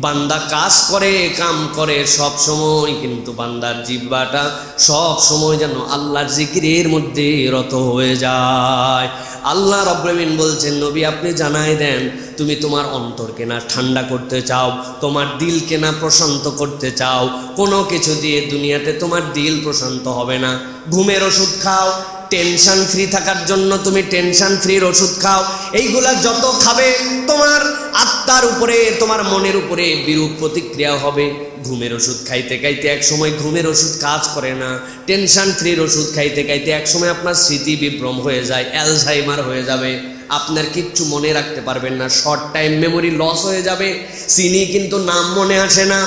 বান্দা কাজ করে, কাম করে সব সময়, কিন্তু বান্দার জিহ্বাটা সব সময় যেন আল্লাহর জিকিরের মধ্যে রত হয়ে যায়। আল্লাহ রাব্বুল আমিন বলছেন, নবী আপনি জানাই দেন, তুমি তোমার অন্তরকে না ঠান্ডা করতে চাও, তোমার দিলকে না প্রশান্ত করতে চাও, কোনো কিছু দিয়ে দুনিয়াতে তোমার দিল প্রশান্ত হবে না। ঘুমের ওষুধ খাও, টেনশন ফ্রি থাকার জন্য তুমি টেনশন ফ্রির ওষুধ খাও। এইগুলা যত খাবে তোমার আত্মার উপরে, তোমার মনের উপরে বিরূপ প্রতিক্রিয়া হবে। ঘুমের ওষুধ খাইতে খাইতে এক সময় ঘুমের ওষুধ কাজ করে না, টেনশন ফ্রির ওষুধ খাইতে খাইতে এক সময় আপনার স্মৃতি বিভ্রম হয়ে যায়, অ্যালঝাইমার হয়ে যাবে, আপনার কিচ্ছু মনে রাখতে পারবেন না, শর্ট টাইম মেমোরি লস হয়ে যাবে, চিনি কিন্তু নাম মনে আসে না।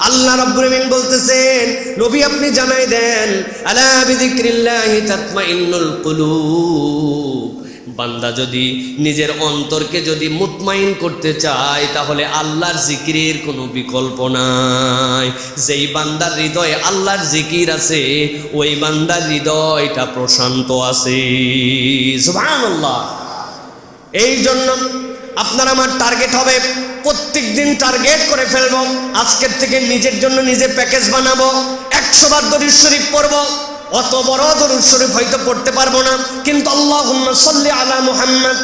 আল্লাহ রাব্বুল আমিন বলতেছেন, নবী আপনি জানাই দেন, আলা বিযিকরিল্লাহি তাতমাইন্নুল কুলুব। বান্দা যদি নিজের অন্তরকে যদি মুতমাইন করতে চায়, তাহলে আল্লাহর জিকিরের কোনো বিকল্প নাই। যেই বান্দার হৃদয়ে আল্লাহর জিকির আছে, ওই বান্দার হৃদয়টা প্রশান্ত আছে। সুবহানাল্লাহ। এই জন্য আপনার আমার টার্গেট হবে, প্রত্যেক দিন টার্গেট করে ফেলবো, আজকের থেকে নিজের জন্য নিজে প্যাকেজ বানাবো, 100 বার দরুদ শরীফ পড়বো। অত বড় দরুদ শরীফ হয়তো পড়তে পারবো না, কিন্তু আল্লাহুম্মা সাল্লি আলা মুহাম্মদ।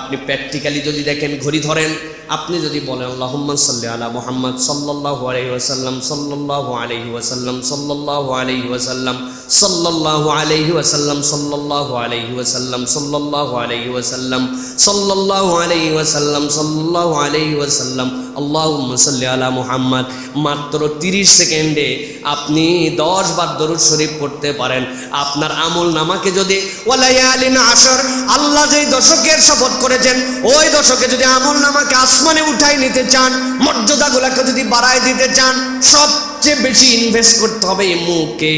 আপনি প্র্যাকটিক্যালি যদি দেখেন, ঘড়ি ধরেন, আপনি যদি বলেন আল্লাহুম্মা সাল্লি আলা মুহাম্মদ সাল্লাল্লাহু আলাইহি ওয়াসাল্লাম, সাল্লাল্লাহু আলাইহি ওয়াসাল্লাম, সাল্লাল্লাহু আলাইহি ওয়াসাল্লাম, সাল্লাল্লাহু আলাইহি ওয়াসাল্লাম, সাল্লাল্লাহু আলাইহি ওয়াসাল্লাম, সাল্লাল্লাহু আলাইহি ওয়াসাল্লাম, সাল্লাল্লাহু আলাইহি ওয়াসাল্লাম, সাল্লাল্লাহু আলাইহি ওয়াসাল্লাম, আল্লাহুম্মা সাল্লি আলা মুহাম্মদ। মাত্র 30 সেকেন্ডে আপনি 10 বার দরুদ শরীফ পড়তে পারেন। আপনার আমল নামাকে যদি ওয়ালায়ালিন আশর, আল্লাহ যেই দশকের শপথ করেছেন, ওই দশকে যদি আমল নামাকে আসমানে উঠাই নিতে চান, মর্যাদাগুলোকে যদি বাড়ায় দিতে চান, সবচেয়ে বেশি ইনভেস্ট করতে হবে মুখে।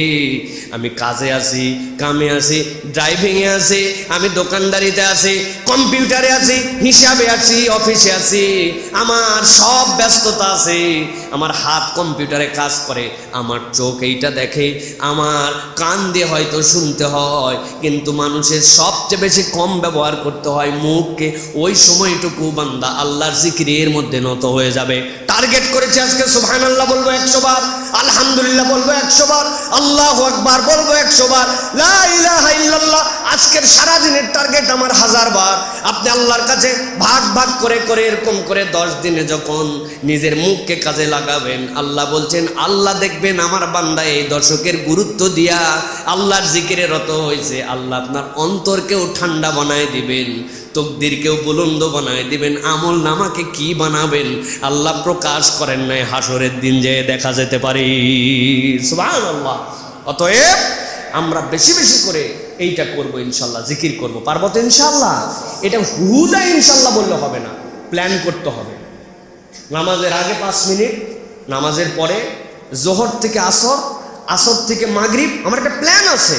আমি কাজে আছি, কামে আছি, ড্রাইভিংয়ে আছি, আমি দোকানদারিতে আছি, কম্পিউটারে আছি, হিসাবে আছি, অফিসে আছি, আমার সব ব্যস্ততা আছে। আমার হাত কম্পিউটারে কাজ করে, আমার চোখ এইটা দেখে, আমার কান দিয়ে হয়তো শুনতে হয়, কিন্তু মানুষের সবচেয়ে বেশি কম ব্যবহার করতে হয় মুখকে। ওই সময়টুকু বান্দা আল্লাহর জিকিরের মধ্যে নত হয়ে যাবে। টার্গেট করেছে আজকে সুবহানাল্লাহ বলবো 100 বার, আলহামদুলিল্লাহ বলবো 100 বার, আল্লাহু আকবার বলবো 100 বার, লা ইলাহা ইল্লাল্লাহ আজকের সারা দিনের টার্গেট আমার 1000 বার। আপনি আল্লাহর কাছে ভাগ ভাগ করে করে এরকম করে 10 দিনে যখন নিজের মুখকে কাজে লাগাবেন, লাগাবেন। আল্লাহ বলছেন আল্লাহ দেখবেন আমার বান্দা এই দশকের গুরুত্ব দিয়া আল্লাহর জিকিরে রত হয়েছে, আল্লাহ আপনার অন্তরকেও ঠান্ডা বানায় দিবেন, তকদিরকেও বুলন্দ বানায় দিবেন। আমল নামাকে কি বানাবেন আল্লাহ প্রকাশ করেন নাই, হাসরের দিন যেয়ে দেখা যেতে পারে। সুবহানাল্লাহ। অতএব আমরা বেশি বেশি করে এইটা করব ইনশাল্লাহ, জিকির করব। পারবো তো ইনশাল্লাহ? এটা হুদা ইনশাল্লাহ বললে হবে না, প্ল্যান করতে হবে। নামাজের আগে 5 মিনিট, নামাজের পরে, জোহর থেকে আসর, আসর থেকে মাগরিব। আমার একটা প্ল্যান আছে,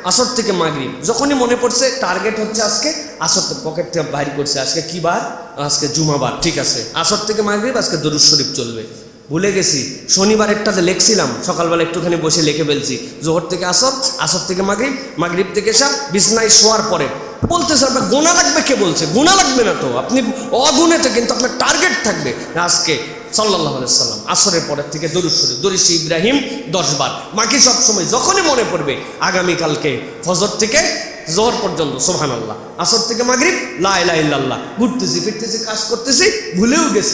আসর থেকে মাগরিব। যখনই মনে পড়ছে টার্গেট হচ্ছে আজকে আসর, পকেট থেকে বাইর করছে আজকে কি বার, আজকে জুমাবার, ঠিক আছে আসর থেকে মাগরিব আজকে দরুদ শরীফ চলবে। ভুলে গেছি শনিবারেরটাতে লিখছিলাম, সকালবেলা একটুখানি বসে লিখে ফেলছি। জোহর থেকে আসর, আসর থেকে মাগরিব, মাগরিব থেকে এসা, বিছনায় শোয়ার পরে বলতেছে। আপনার গোনা লাগবে, কে বলছে গোনা লাগবে না তো, আপনি অগুনেতে, কিন্তু আপনার টার্গেট থাকবে আজকে সাল্লাল্লাহু আলাইহি সাল্লাম আসরের পরের থেকে দরুদ শরীফ, দরুদ ইব্রাহিম 10 বার। বাকি সব সময় যখনই মনে পড়বে আগামীকালকে ফজর থেকে জোহর পর্যন্ত সুবহানাল্লাহ, আসর থেকে মাগরিব লা ইলাহা ইল্লাল্লাহ। ঘুরতেছি ফিরতেছি, কাজ করতেছি, ভুলেও গেছি,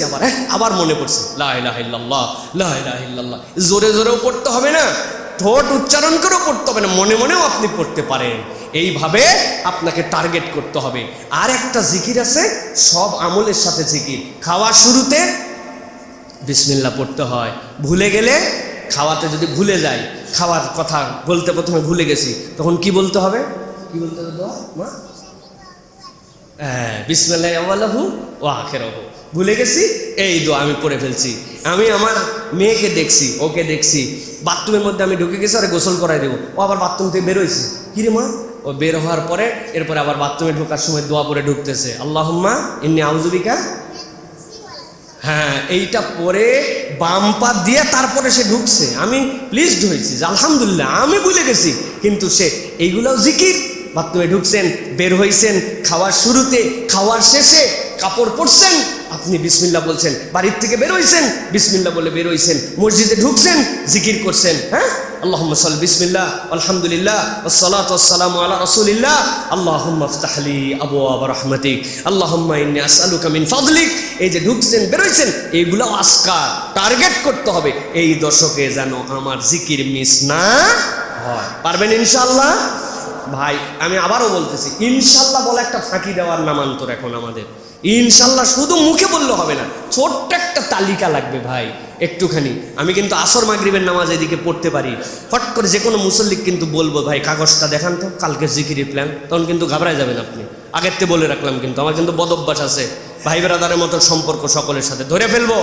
আবার মনে পড়ছে লা ইলাহা ইল্লাল্লাহ, লা ইলাহা ইল্লাল্লাহ। জোরে জোরেও পড়তে হবে না, ঠোঁট উচ্চারণ করেও পড়তে হবে না, মনে মনেও আপনি পড়তে পারেন। এইভাবে আপনাকে টার্গেট করতে হবে। আর একটা জিকির আছে, সব আমলের সাথে জিকির। খাওয়ার শুরুতে বিসমিল্লাহ পড়তে হয়, ভুলে গেলে, খাওয়াতে যদি ভুলে যাই, খাওয়ার কথা বলতে প্রথমে ভুলে গেছি, তখন কি বলতে হবে? কি বলতে হবে? মা বিসমিল্লাহি আউয়ালুহু ওয়া আখিরুহু। ভুলে গেছি, এই দোয়া আমি পড়ে ফেলছি। আমি আমার মেয়েকে দেখছি, ওকে দেখছি, বাথরুমের মধ্যে আমি ঢুকে গেছি, আরে গোসল করাই দেবো, ও আবার বাথরুম থেকে বেরোইছে। কিরে মা? ও বের হওয়ার পরে এরপরে আবার বাথরুমে ঢোকার সময় দোয়া পড়ে ঢুকতেছে, আল্লাহুম্মা ইন্নী আউযু বিকা। হ্যাঁ, এইটা পরে বাম পা দিয়ে তারপরে সে ঢুকছে। আমি প্লিজড হয়েছি যে আলহামদুলিল্লাহ, আমি ভুলে গেছি, কিন্তু সে এইগুলোও জিকির। বাথরুমে ঢুকছেন, বের হইছেন, খাওয়ার শুরুতে, খাওয়ার শেষে, কাপড় পরছেন, আপনি বিসমিল্লাহ বলছেন, বাড়ির থেকে বের হইছেন, বিসমিল্লাহ বলে বের হইছেন, মসজিদে ঢুকছেন, জিকির করছেন। হ্যাঁ, আল্লাহুম্মা সাল্লি বিসমিল্লাহ আলহামদুলিল্লাহ ওয়াসসালাতু ওয়াসসালামু আলা রাসূলিল্লাহ আল্লাহুম্মা ইফতাহ লি আবওয়াব রাহমাতিক আল্লাহুম্মা ইন্নী আসআলুকা মিন ফাদলিক। এই যে ঢুকছেন, বের হইছেন, এইগুলো আজকার টার্গেট করতে হবে এই দশকে যেন আমার জিকির মিস না হয়। পারবেন ইনশাআল্লাহ? ভাই আমি আবারও বলতেছি, ইনশাল্লাহ বলে একটা ফাঁকি দেওয়ার নামান্তর এখন আমাদের। ইনশাল্লাহ শুধু মুখে বললে হবে না, ছোট্ট একটা তালিকা লাগবে ভাই একটুখানি। আমি কিন্তু আসর মাগরিবের নামাজ এদিকে পড়তে পারি, ফট করে যে কোনো মুসল্লিক কিন্তু বলবো, ভাই কাগজটা দেখান তো, কালকে জিকিরের প্ল্যান। তখন কিন্তু ঘাবড়ায় যাবেন আপনি, আগের থেকে বলে রাখলাম। কিন্তু আমার কিন্তু বদভ্যাস আছে, ভাই বেরাদারের মতো সম্পর্ক সকলের সাথে, ধরে ফেলবো।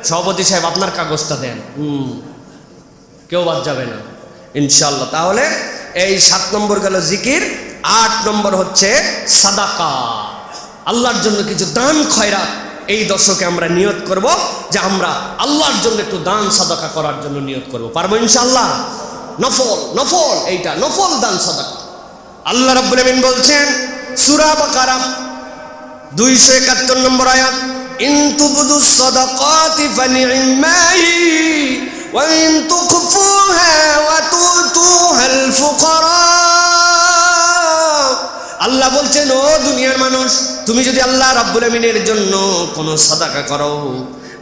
সভাপতি সাহেব আপনার কাগজটা দেন, কেউ বাদ যাবে না ইনশাল্লাহ। তাহলে এই 7 নম্বর গেল জিকির। 8 নম্বর হচ্ছে সাদাকা, আল্লাহর জন্য কিছু দান খয়রাত। এই দশকে আমরা নিয়ত করব যে আমরা আল্লাহর জন্য একটু দান সাদাকা করার জন্য নিয়ত করব। পারবো ইনশাআল্লাহ? নফল, নফল, এইটা নফল দান সাদাকা। আল্লাহ রাব্বুল আমিন বলছেন সূরা বাকারা 271 নম্বর আয়াত, ইন তুবদুস সাদাকাতি ফানি'মাহি ওয়া ইন তুখফুহা ওয়া তুতুহাল ফুকারা। আল্লাহ বলছেন, ও দুনিয়ার মানুষ, তুমি যদি আল্লাহ রাব্বুল আমিনের জন্য কোনো সাদাকা করো,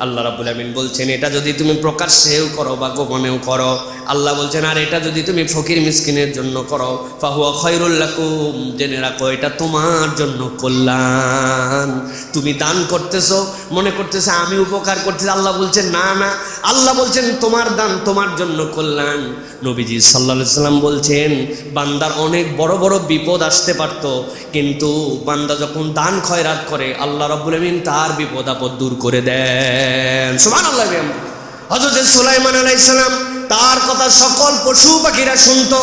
আল্লাহ রাব্বুল আমিন বলছেন এটা যদি তুমি প্রকাশ্যেও করো বা গোপনেও করো, আল্লাহ বলছেন আর এটা যদি তুমি ফকির মিসকিনের জন্য করো, ফাহুয়া খায়রুল লাকুম, জেনে রাখো এটা তোমার জন্য কল্যাণ। তুমি দান করতেছো, মনে করতেছো আমি উপকার করতেছি, আল্লাহ বলছেন না না, আল্লাহ বলছেন তোমার দান তোমার জন্য কল্যাণ। নবীজি সাল্লাল্লাহু আলাইহি সাল্লাম বলছেন বান্দার অনেক বড় বড় বিপদ আসতে পারত, কিন্তু বান্দা যখন দান খয়রাত করে আল্লাহ রাব্বুল আমিন তার বিপদ আপদ দূর করে দেন। সুবহানাল্লাহ। হযরত সুলাইমান আলাইহিস সালাম, তার কথা সকল পশু পাখিরা শুনতো,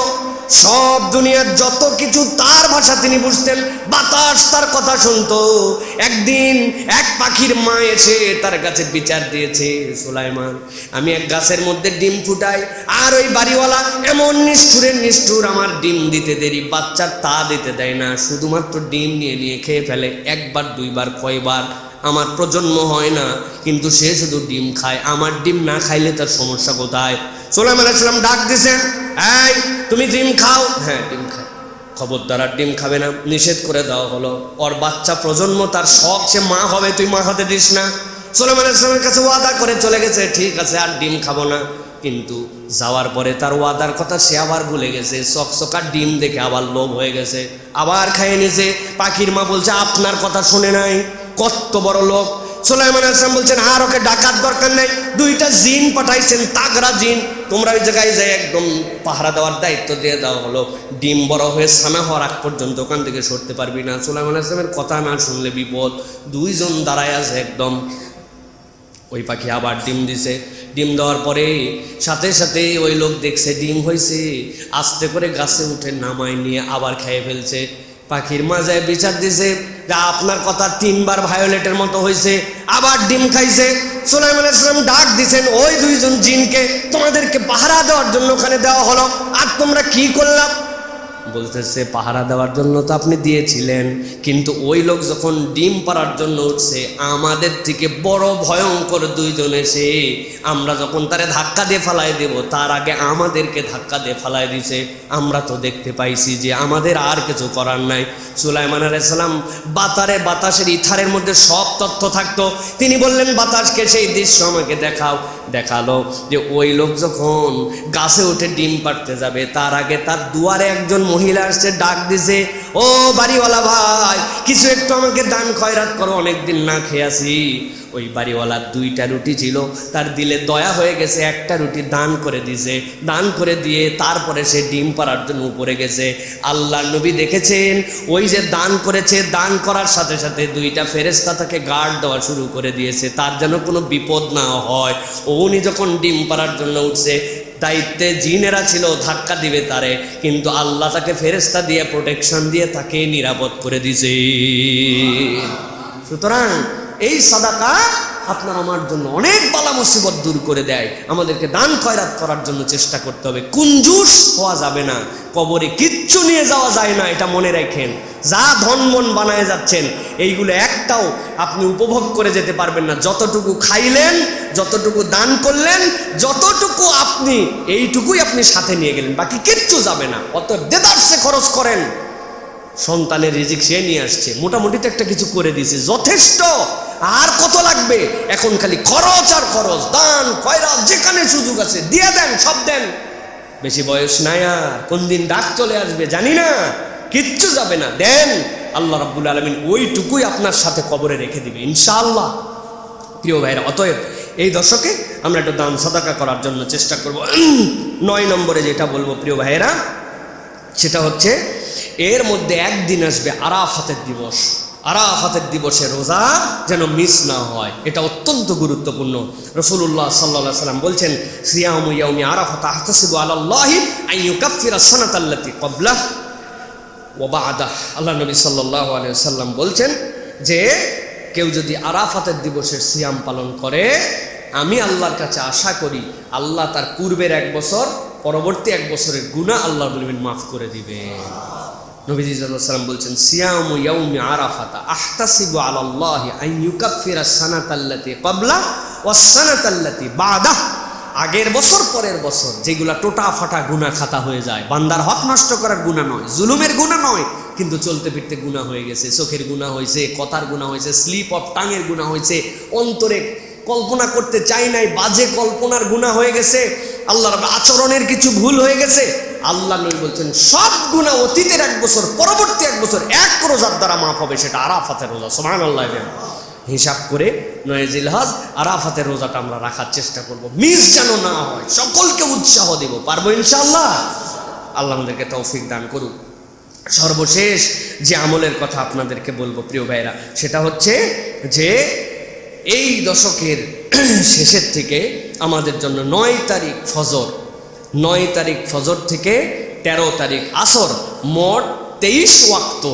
সব দুনিয়ার যত কিছু তার ভাষা তিনি বুঝতেন, বাতাস তার কথা শুনতো। একদিন এক পাখির মা এসে তার কাছে বিচার দিয়েছে, সুলাইমান আমি এক গাছের মধ্যে ডিম ফুটাই, আর ওই বাড়িওয়ালা এমন নিষ্ঠুরের নিষ্ঠুর, আমার ডিম দিতে দেরি, বাচ্চার তা দিতে দেয় না, শুধুমাত্র ডিম নিয়ে নিয়ে খেয়ে ফেলে, একবার দুইবার কয়বার আমার প্রজন্ম হয় না, কিন্তু সে শুধু ডিম খায়, আমার ডিম না খাইলে তার সমস্যা কোথায়? সুলাইমান আলাইহিস সালাম ডাক দিয়েছেন, এই তুমি ডিম খাও? হ্যাঁ ডিম খায়। খবরদার আর ডিম খাবে না, নিষেধ করে দেওয়া হলো। ওর বাচ্চা প্রজন্ম তার শখ, সে মা হবে, তুই মা হতে দিস না। সুলাইমান আলাইহিস সালামের কাছে ওয়াদা করে চলে গেছে, ঠিক আছে আর ডিম খাবো না। কিন্তু যাওয়ার পরে তার ওয়াদার কথা সে আবার ভুলে গেছে। চকচকা ডিম দেখে আবার লোভ হয়ে গেছে, আবার খাইয়ে নিয়েছে। পাখির মা বলছে আপনার কথা শুনে নাই, কত বড় লোক। সুলাইমান আলাইহিস সালাম বলছেন আর ওকে ডাকার দরকার নাই, দুইটা জিন পাঠাইছেন, তাগড়া জিন, তোমরা ওই জায়গায় যাই একদম পাহারা দেওয়ার দায়িত্ব দিয়ে দেওয়া হলো। ডিম বড় হয়ে ছানা হওয়ার আগ পর্যন্ত ওখান থেকে সরতে পারবি না। সুলাইমান আলাইহিস সালামের কথা না শুনলে বিপদ। দুইজন দাঁড়ায় আছে একদম। ওই পাখি আবার ডিম দিছে। ডিম দেওয়ার পরে সাথে সাথে ওই লোক দেখছে ডিম হয়েছে, আস্তে করে গাছে উঠে নামায় নিয়ে আবার খেয়ে ফেলছে। পাখির মাজায় বিচার দিছে যে আপনার কথা 3 বার ভায়োলেটের মতো হয়েছে, আবার ডিম খাইছে। সুলাইমান আলাইহিস সালাম ডাক দিছেন ওই দুইজন জিনকে, তোমাদেরকে পাহারা দেওয়ার জন্য ওখানে দেওয়া হলো, আর তোমরা কি করলাম? বলতেছে পাহারা দেওয়ার জন্য তো আপনি দিয়েছিলেন, কিন্তু ওই লোক যখন ডিম পাড়ার জন্য উঠছে আমাদের থেকে বড় ভয়ঙ্কর দুইজন এসে আমরা যখন তারে ধাক্কা দিয়ে ফালাই দেব তার আগে আমাদেরকে ধাক্কা দিয়ে ফালাই দিছে। আমরা তো দেখতে পাইছি যে আমাদের আর কিছু করার নাই। সুলাইমান আলাইহিস সালাম বাতাসের ইথারের মধ্যে সব তথ্য থাকতো। তিনি বললেন বাতাসকে সেই দৃশ্য আমাকে দেখাও। দেখালো যে ওই লোক যখন গাছে উঠে ডিম পাড়তে যাবে তার আগে তার দুয়ারে একজন মহিলা আসছে, ডাক দিছে ও বাড়িওয়ালা ভাই কিছু একটু আমাকে দান খয়রাত করো, অনেকদিন না খেয়ে আছি। ওই বাড়িওয়ালার 2টা রুটি ছিল, তার দিলে দয়া হয়ে গেছে, একটা রুটি দান করে দিছে। দান করে দিয়ে তারপরে সে ডিম পাড়ার জন্য উপরে গেছে। আল্লাহর নবী দেখেছেন ওই যে দান করেছে, দান করার সাথে সাথে 2টা ফেরেশতা তাকে গার্ড দেওয়া শুরু করে দিয়েছে, তার যেন কোনো বিপদ না হয়। উনি যখন ডিম পাড়ার জন্য উঠছে দায়িত্বে জিনেরা ছিল ধাক্কা দিবে তারে, কিন্তু আল্লাহ তাকে ফেরেশতা দিয়ে প্রোটেকশন দিয়ে তাকে নিরাপদ করে দিয়েছে। সুতরাং এই সাদাকা আপনার আমার জন্য অনেক বালা মুসিবত দূর করে দেয়। আমাদেরকে দান খয়রাত করার জন্য চেষ্টা করতে হবে, কুঞ্জুস হওয়া যাবে না। কবরে কিচ্ছু নিয়ে যাওয়া যায় না, এটা মনে রাখেন। যা ধন মন বানায় যাচ্ছেন এইগুলো একটাও আপনি উপভোগ করে যেতে পারবেন না। যতটুকু খাইলেন, যতটুকু দান করলেন, যতটুকু আপনি এইটুকুই আপনি সাথে নিয়ে গেলেন, বাকি কিচ্ছু যাবে না। অতএব দেদারসে খরচ করেন। সন্তানের রিজিক সে নিয়ে আসছে, মোটামুটি তো একটা কিছু করে দিয়েছে, যথেষ্ট। আর কত লাগবে? এখন খালি খরচ আর খরচ, দান খয়রাত যেখানে সুযোগ আছে দিয়ে দেন, সব দেন। বেশি বয়স নাই, আর কোন দিন ডাক চলে আসবে জানি না, কিচ্ছু যাবে না, দেন। আল্লাহ রাব্বুল আলামিন ওইটুকুই আপনার সাথে কবরে রেখে দিবে ইনশাআল্লাহ। প্রিয় ভাইরা, অতএব এই দশকে আমরা একটু দান সাদাকা করার জন্য চেষ্টা করব। 9 নম্বরে যেটা বলবো প্রিয় ভাইরা, সেটা হচ্ছে এর মধ্যে একদিন আসবে আরাফাতের দিবস। আরাফাতের দিবসে রোজা যেন মিস না হয়, এটা অত্যন্ত গুরুত্বপূর্ণ। রাসূলুল্লাহ সাল্লাল্লাহু আলাইহি ওয়াসাল্লাম বলছেন সিয়ামু ইয়াউমি আরাফাত আহতাসিবু আলাল্লাহি আন ইউকাফিরা সানাতাল্লাতী ক্বাবলাহ ওয়া বা'দাহ। আল্লাহ নবী সাল্লাল্লাহু আলাইহি ওয়াসাল্লাম বলছেন যে কেউ যদি আরাফাতের দিবসের সিয়াম পালন করে, আমি আল্লাহর কাছে আশা করি আল্লাহ তার পূর্বের 1 বছর পরবর্তী 1 বছরের গুনাহ আল্লাহ বলবেন মাফ করে দিবেন। নবীজি সাল্লাল্লাহু আলাইহি ওয়াসাল্লাম বলছেন সিয়ামু ইয়াউমি আরাফাতা আহতাসিবু আলাল্লাহি আন ইউকাফিরা সানাতাল্লাতী ক্বাবলা ওয়াস সানাতাল্লাতী বা'দাহ। আগের বছর পরের বছর যেগুলা টোটা ফাটা গুনাহ খাতা হয়ে যায়, বান্দার হক নষ্ট করার গুনাহ নয়, জুলুমের গুনাহ নয়, কিন্তু চলতে ফিরতে গুনাহ হয়ে গেছে, চোখের গুনাহ হয়েছে, কথার গুনাহ হয়েছে, স্লিপ অফ টাঙের গুনাহ হয়েছে, অন্তরে কল্পনা করতে চাই নাই বাজে কল্পনার গুনাহ হয়ে গেছে, আল্লাহর আচরণের কিছু ভুল হয়ে গেছে। আল্লাহ নবী বলছেন সব গুনাহ অতীতের 1 বছর পরবর্তী 1 বছর 1 রোজার দ্বারা মাফ হবে, সেটা আরাফাতের রোজা। সুবহানাল্লাহ। হিসাব করে 9 জিলহজ আরাফাতের রোজাটা আমরা রাখার চেষ্টা করব, মিস যেন না হয়। সকলকে উৎসাহ দেব, পারবো ইনশাআল্লাহ। আল্লাহ আমাদেরকে তৌফিক দান করুন। সর্বশেষ যে আমলের কথা আপনাদেরকে বলবো প্রিয় ভাইরা, সেটা হচ্ছে যে এই দশকের শেষের থেকে আমাদের জন্য 9 তারিখ ফজর, 9 তারিখ ফজর থেকে 13 তারিখ আসর, মোট 23 ওয়াক্ত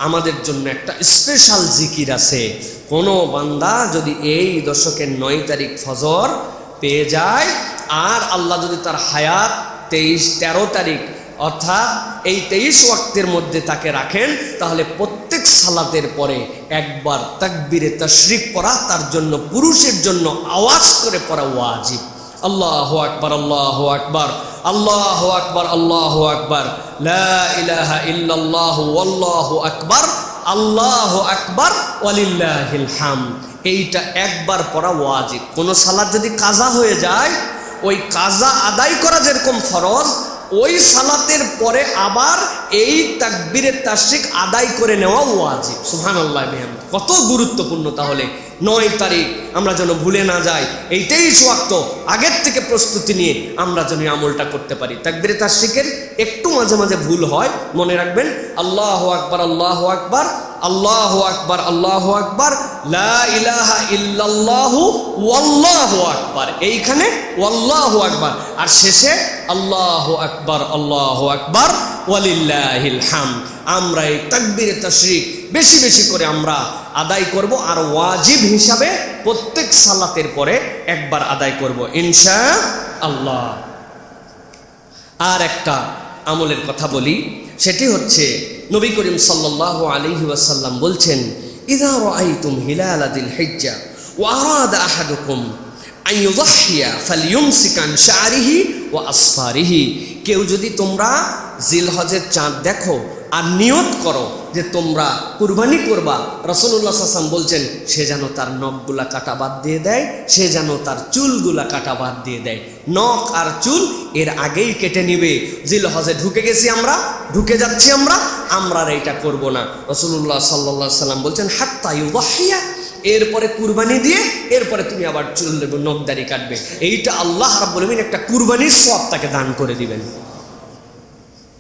আমাদের জন্য একটা স্পেশাল জিকির আছে। কোনো বান্দা যদি এই দশকের 9 তারিখ ফজর পেয়ে যায়, আর আল্লাহ যদি তার হায়াত 23-13 তারিখ অর্থাৎ এই 23 ওয়াক্তের মধ্যে তাকে রাখেন, তাহলে প্রত্যেক সালাতের পরে একবার তাকবীরে তাশরিক পড়া তার জন্য, পুরুষের জন্য আওয়াজ করে পড়া ওয়াজিব। আল্লাহু আকবার, আল্লাহু আকবার, আল্লাহু আকবার, আল্লাহু আকবার, লা ইলাহা ইল্লাল্লাহু ওয়াল্লাহু আকবার, আল্লাহু আকবার ওয়ালিল্লাহিল হামদ। এইটা একবার পড়া ওয়াজিব। কোনো সালাত যদি কাজা হয়ে যায়, ওই কাজা আদায় করা যেরকম ফরজ, ওই সালাতের পরে আবার এই তাকবীরে তাশরিক আদায় করে নেওয়া ওয়াজিব। সুবহানাল্লাহ, কত গুরুত্বপূর্ণ। তাহলে 9 তারিখ আমরা যেন ভুলে না যাই, এই 23 ওয়াক্ত আগের থেকে প্রস্তুতি নিয়ে আমরা যেন আমলটা করতে পারি। তাকবীরে তাশরিকের একটু মাঝে মাঝে ভুল হয়, মনে রাখবেন আল্লাহু আকবার, আল্লাহু আকবার, আল্লাহু আকবার, আল্লাহু আকবার, লা ইলাহা ইল্লাল্লাহু ওয়াল্লাহু আকবার, এইখানে ওয়াল্লাহু আকবার, আর শেষে আল্লাহু আকবার, আল্লাহু আকবার, ওয়ালিল্লাহিল হামদ। আমরা এই তাকবীরে তাশরিক বেশি বেশি করে আমরা আদায় করব, আর ওয়াজিব হিসাবে প্রত্যেক সালাতের পরে একবার আদায় করব ইনশাআল্লাহ। আর একটা আমলের কথা বলি, সেটি হচ্ছে নবী করিম সাল্লাল্লাহু আলাইহি ওয়াসাল্লাম বলছেন, ইযা রাআইতুম হিলালা যিল হিজ্জা ওয়া আরাদা আহাদুকুম আন ইউযাহিয়া ফালইউমসিক আন শা'রিহি ওয়া আসফারিহি। কেউ যদি তোমরা জিলহজের চাঁদ দেখো আর নিয়ত করো যে তোমরা কুরবানি করবা, রাসূলুল্লাহ সাল্লাল্লাহু আলাইহি ওয়াসাল্লাম বলছেন সে যেন তার নখগুলা কাটা বাদ দিয়ে দেয়, সে যেন তার চুলগুলা কাটা বাদ দিয়ে দেয়। নখ আর চুল এর আগেই কেটে নিবে। জিলহজে ঢুকে গেছি আমরা, ঢুকে যাচ্ছি আমরা, আমরা আর এইটা করব না। রাসূলুল্লাহ সাল্লাল্লাহু আলাইহি ওয়াসাল্লাম বলছেন হাত্তা ইউযাহিয়া, এরপরে কুরবানি দিয়ে এরপরে তুমি আবার চুল এবং নখদাড়ি কাটবে। এইটা আল্লাহ রাব্বুল আলামিন একটা কুরবানির সওয়াব তাকে দান করে দিবেন।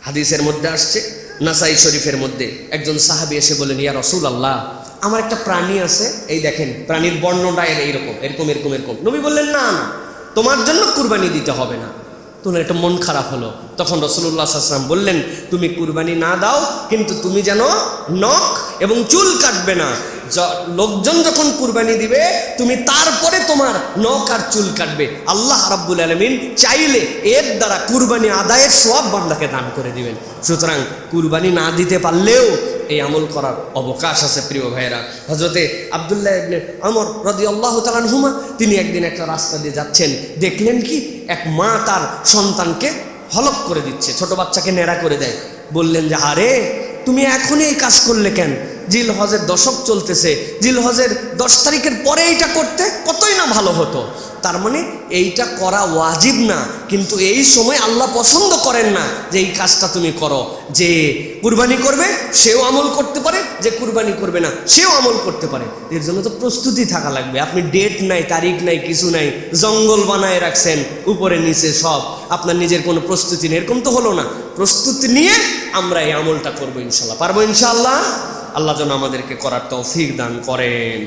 হাদিসের মধ্যে আসছে, নাসাই শরীফের মধ্যে, একজন সাহাবী এসে বলেন, ইয়া রাসূলুল্লাহ, আমার একটা প্রাণী আছে, এই দেখেন প্রাণীর বর্ণটা এইরকম এরকম এরকম এরকম। নবী বললেন, না না, তোমার জন্য কুরবানি দিতে হবে না। তোমার একটা মন খারাপ হলো। তখন রাসূলুল্লাহ সাল্লাল্লাহু আলাইহি ওয়াসাল্লাম বললেন, তুমি কুরবানি না দাও, কিন্তু তুমি যেন নখ এবং চুল কাটবে না। লোকজন যখন কুরবানি দিবে তুমি তারপরে তোমার নখ আর চুল কাটবে। আল্লাহ রাব্বুল আলামিন চাইলে এর দ্বারা কুরবানি আদায়ের সওয়াব বান্দাকে দান করে দিবেন। সুতরাং কুরবানি না দিতে পারলেও এই আমল করার অবকাশ আছে প্রিয় ভাইয়েরা। হযরতে আব্দুল্লাহ ইবনে ওমর রাদিয়াল্লাহু তাআলা আনহুমা, তিনি একদিন একটা রাস্তা দিয়ে যাচ্ছেন, দেখলেন কি এক মা তার সন্তানকে হলক করে দিচ্ছে, ছোট বাচ্চাকে নেড়া করে দেয়। বললেন যে, আরে তুমি এখনই এই কাজ করলে কেন? জিলহজের দশক চলতেছে, জিলহজের 10 তারিখের পরে এইটা করতে কতই না ভালো হতো। তার মানে এইটা করা ওয়াজিব না, কিন্তু এই সময় আল্লাহ পছন্দ করেন না যে এই কাজটা তুমি করো। যে কুরবানি করবে সেও আমল করতে পারে, যে কুরবানি করবে না সেও আমল করতে পারে। এর জন্য তো প্রস্তুতি থাকা লাগবে। আপনি ডেট নাই, তারিখ নাই, কিছু নাই, জঙ্গল বানায় রাখছেন উপরে নিচে সব, আপনার নিজের কোনো প্রস্তুতি নেই, এরকম তো হলো না। প্রস্তুতি নিয়ে আমরা এই আমলটা করবো ইনশাল্লাহ, পারবো ইনশাআল্লাহ। আল্লাহ যেন আমাদেরকে করার তৌফিক দান করেন।